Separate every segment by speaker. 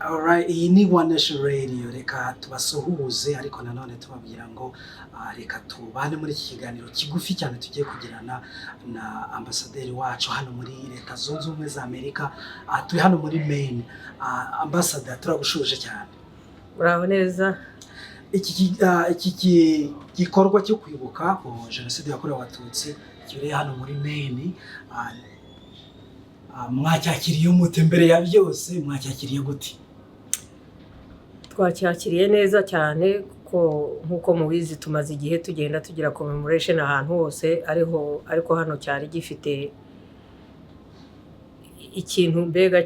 Speaker 1: Alright, iyi ni One Nation Radio. Reka tubasuhuze ariko nanone tubabwira ngo reka tubane muri iki kiganiro kigufi cyane tugiye kugirana na ambasaderi wacu hano muri Leta Zunze Ubumwe za Amerika. Turi hano muri Maine. Ambassador, turagushuje cyane.
Speaker 2: Muraho neza.
Speaker 1: Iki gikorwa cyo kwibuka ko jenoside yakorewe Abatutsi kiri hano muri Maine, mwacyakiriye mute? Mbere ya byose mwacyakiriye gute?
Speaker 2: Twacyakiriye neza cyane kuko nkuko mubizi tumaze igihe tugenda tugira commemoration ahantu hose, ariko hano cyari gifite ikintu mbega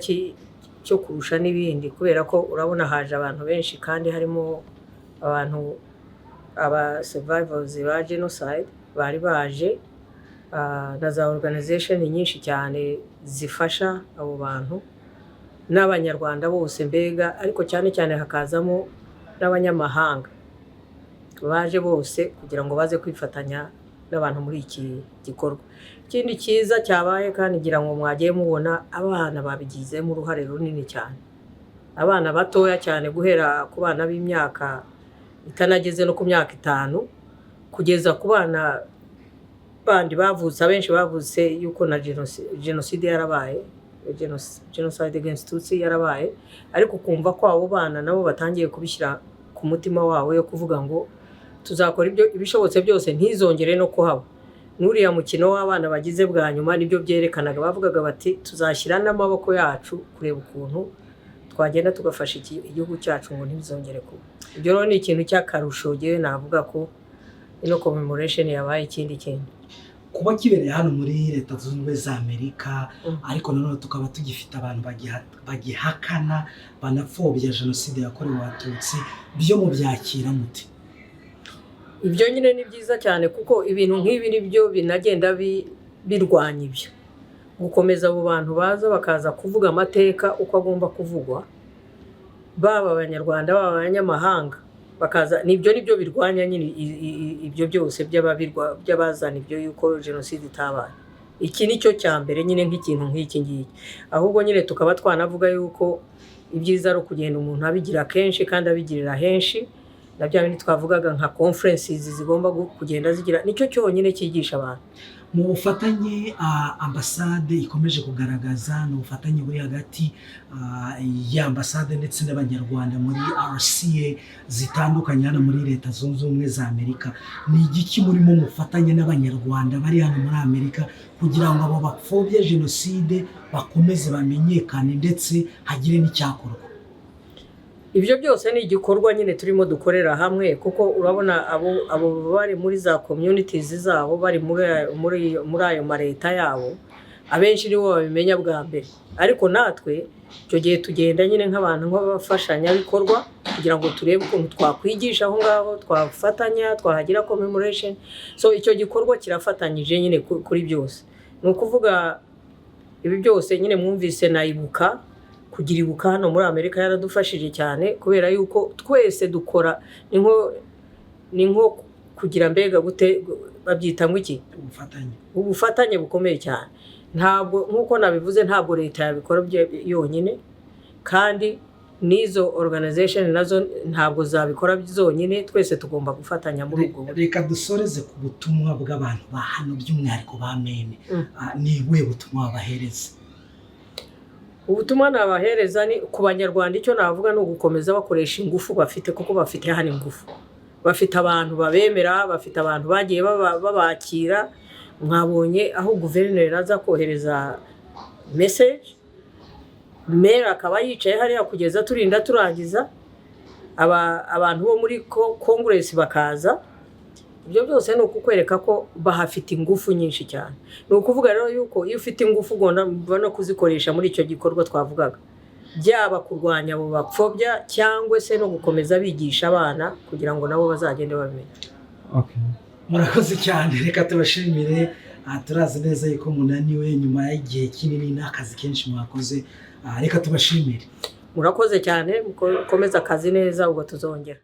Speaker 2: cyo kurusha n'ibindi, kubera ko urabona haje abantu benshi kandi harimo abantu aba survivors ba genocide bari baje, na za organization nyinshi cyane zifasha abo bantu n'abanyarwanda bose mbega, ariko cyane cyane hakazamo n'abanyamahanga baje bose kugira ngo baze kwifatanya n'abantu muri iki gikorwa. Ikindi cyiza cyabaye kandi ngira ngo mwagiye mubona abana babigizemo uruhare runini cyane, abana batoya cyane guhera ku bana b'imyaka itanageze no ku myaka 5 kugeza ku bana bandi bavutse, abenshi bavutse yuko na genocide yarabaye, genocide against Tutsi yarabaye, ariko kumva ko abo bana nabo batangiye kubishyira ku mutima wabo yo kuvuga ngo tuzakora ibishobotse byose ntizongere no kuhaba. Nuriya mukino w'abana bagize bwa nyuma nibyo byerekanaga, bavugaga bati tuzashyira n'amaboko yacu kureba ukuntu twagenda tugafasha igihugu cyacu ngo ntibizongere kuba. Ibyo rero ni ikintu cy'akarusho giye navuga ko ino commemoration yabaye ikindi kintu
Speaker 1: kuba kibereye hano muri Leta Zunze Ubumwe za Amerika. Ariko nanone tukaba tugifite abantu bagihakana banapfobya jenoside yakorewe Abatutsi. Byo mu byakira muti?
Speaker 2: Ibyo nyine ni byiza cyane kuko ibintu nk'ibi nibyo binagenda birwanya ibyo, gukomeza abo bantu baza bakaza kuvuga amateka uko agomba kuvugwa, baba abanyarwanda baba abanyamahanga bakaza, nibyo birwanya nyine ibyo byose by'abazana ibyo yuko jenoside itabaye. Iki nicyo cyambere nyine nk'ikintu nk'iki ngiki, ahubwo nyine tukaba twanavuga yuko ibyiza ari kugenda umuntu abigira kenshi kandi abigirira henshi, na bya bindi twavugaga nka conferences zigomba kugenda zigira, nicyo cyonyine cyigisha abantu.
Speaker 1: Mu bufatanye ambasade ikomeje kugaragaza no bufatanye buri hagati ya ambasade ndetse n'abanyarwanda muri RCA zitandukanye hano muri Leta Zunze Ubumwe za Amerika, ni igiki murimo mufatanye n'abanyarwanda bari hano muri Amerika kugira ngo abo bapfobye jenoside bakomeze bamenyekane ndetse hagire n'icyakorwa?
Speaker 2: Ibyo byose ni igikorwa nyine turimo dukorera hamwe, kuko urabona abo bari muri za communities zabo, bari muri ayo mareta yabo, abenshi nibo babimenya bwa mbere. Ariko natwe icyo gihe tugenda nyine nk'abantu nk'abafashanya bikorwa kugira ngo turebe ukuntu twakwigisha aho ngaho, twafatanya, twahagira commemoration. So icyo gikorwa kirafatanyije nyine kuri byose. Ni ukuvuga ibi byose nyine mwumvise nayibuka, kugira ibuka hano muri Amerika yaradufashije cyane, kubera yuko twese dukora ni nko kugira mbega gute babyita ngo iki, ubufatanye bukomeye cyane. Ntabwo nkuko nabivuze, ntabwo leta yabikora yonyine, kandi nizo organization nazo ntabwo zabikora zonyine, twese tugomba gufatanya muri ubwo.
Speaker 1: Reka dusoreze ku butumwa bw'abantu ba hano by'umwihariko ba Maine. Ni we butumwa bahereza?
Speaker 2: Ubutumwa nabahereza ni ku banyarwanda, icyo navuga no gukomeza bakoresha ingufu bafite, kuko bafite hano ingufu, bafite abantu babemera, bafite abantu bagiye babakira. Mwabonye aho guverineri aza kohereza message, mayor akaba yicaye hariya kugeza turinda turangiza, abantu bo muri Congress bakaza. Ibyo byose ni ukukwereka ko bahafite ingufu nyinshi cyane. Ni ukuvuga rero yuko iyo ufite ingufu ugomba no kuzikoresha muri icyo gikorwa twavugaga, byaba kurwanya abo bapfobya cyangwa se no gukomeza bigisha abana kugira ngo nabo bazagende bamenya.
Speaker 1: Murakoze cyane, reka tubashimire. Turazi neza yuko munaniwe nyuma y'igihe kinini n'akazi kenshi mwakoze. Reka tubashimire.
Speaker 2: Murakoze cyane, mukomeza akazi neza, ubwo tuzongera.